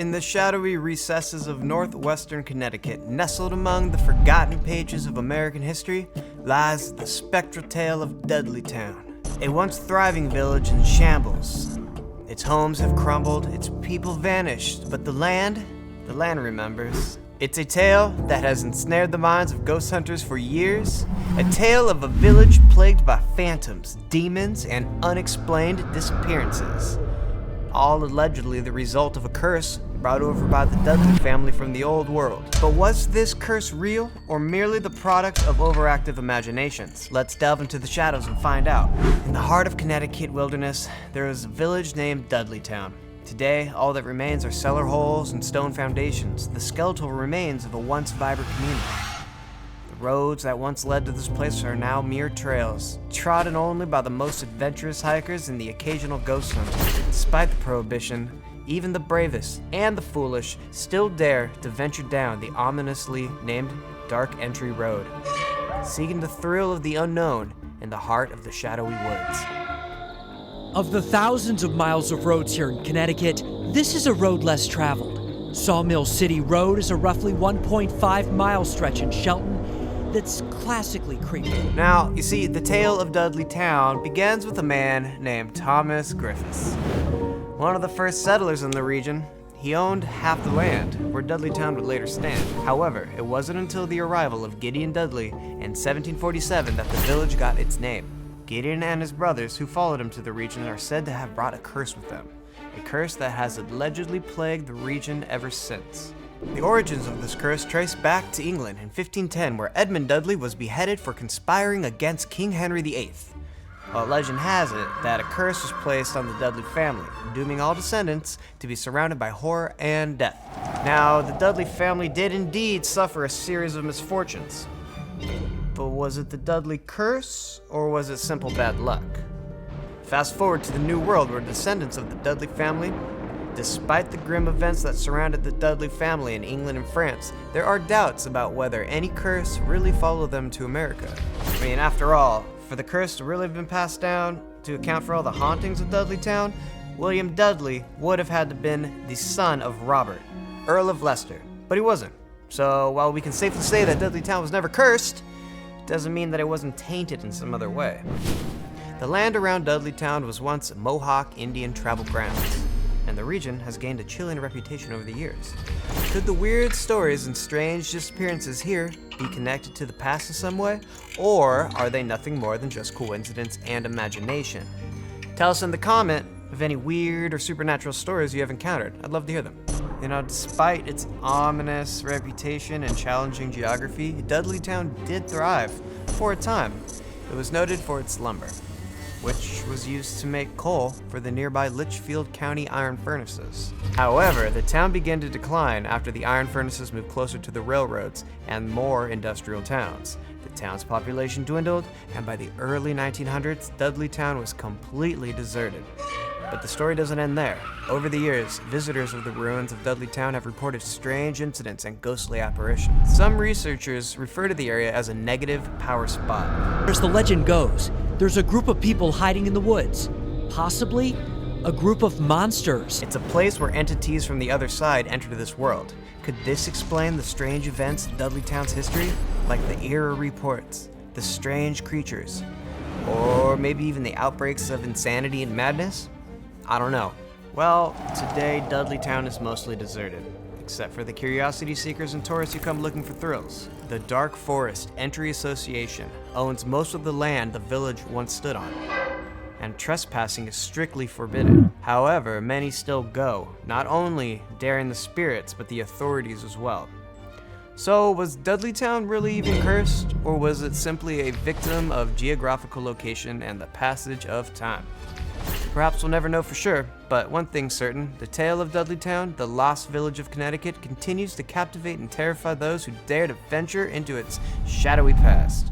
In the shadowy recesses of northwestern Connecticut, nestled among the forgotten pages of American history, lies the spectral tale of Dudleytown, a once thriving village in shambles. Its homes have crumbled, its people vanished, but the land remembers. It's a tale that has ensnared the minds of ghost hunters for years, a tale of a village plagued by phantoms, demons, and unexplained disappearances. All allegedly the result of a curse brought over by the Dudley family from the old world. But was this curse real, or merely the product of overactive imaginations? Let's delve into the shadows and find out. In the heart of Connecticut wilderness, there is a village named Dudleytown. Today, all that remains are cellar holes and stone foundations, the skeletal remains of a once vibrant community. The roads that once led to this place are now mere trails, trodden only by the most adventurous hikers and the occasional ghost hunter. Despite the prohibition, even the bravest and the foolish still dare to venture down the ominously named Dark Entry Road, seeking the thrill of the unknown in the heart of the shadowy woods. Of the thousands of miles of roads here in Connecticut, this is a road less traveled. Sawmill City Road is a roughly 1.5-mile stretch in Shelton that's classically creepy. Now, you see, the tale of Dudleytown begins with a man named Thomas Griffiths. One of the first settlers in the region, he owned half the land where Dudleytown would later stand. However, it wasn't until the arrival of Gideon Dudley in 1747 that the village got its name. Gideon and his brothers who followed him to the region are said to have brought a curse with them, a curse that has allegedly plagued the region ever since. The origins of this curse trace back to England in 1510, where Edmund Dudley was beheaded for conspiring against King Henry VIII. Well, legend has it that a curse was placed on the Dudley family, dooming all descendants to be surrounded by horror and death. Now, the Dudley family did indeed suffer a series of misfortunes. But was it the Dudley Curse, or was it simple bad luck? Fast forward to the New World, where descendants of the Dudley family, despite the grim events that surrounded the Dudley family in England and France, there are doubts about whether any curse really followed them to America. I mean, after all, for the curse to really have been passed down to account for all the hauntings of Dudleytown, William Dudley would have had to have been the son of Robert, Earl of Leicester, but he wasn't. So while we can safely say that Dudleytown was never cursed, doesn't mean that it wasn't tainted in some other way. The land around Dudleytown was once Mohawk Indian travel grounds, and the region has gained a chilling reputation over the years. Could the weird stories and strange disappearances here be connected to the past in some way, or are they nothing more than just coincidence and imagination? Tell us in the comment of any weird or supernatural stories you have encountered. I'd love to hear them. You know, despite its ominous reputation and challenging geography, Dudleytown did thrive for a time. It was noted for its lumber, which was used to make coal for the nearby Litchfield County iron furnaces. However, the town began to decline after the iron furnaces moved closer to the railroads and more industrial towns. The town's population dwindled, and by the early 1900s, Dudleytown was completely deserted. But the story doesn't end there. Over the years, visitors of the ruins of Dudleytown have reported strange incidents and ghostly apparitions. Some researchers refer to the area as a negative power spot. As the legend goes, there's a group of people hiding in the woods, possibly a group of monsters. It's a place where entities from the other side enter this world. Could this explain the strange events of Dudleytown's history, like the eerie reports, the strange creatures, or maybe even the outbreaks of insanity and madness? I don't know. Well, today Dudleytown is mostly deserted, except for the curiosity seekers and tourists who come looking for thrills. The Dark Forest Entry Association owns most of the land the village once stood on, and trespassing is strictly forbidden. However, many still go, not only daring the spirits, but the authorities as well. So, was Dudleytown really even cursed, or was it simply a victim of geographical location and the passage of time? Perhaps we'll never know for sure, but one thing's certain, the tale of Dudleytown, the lost village of Connecticut, continues to captivate and terrify those who dare to venture into its shadowy past.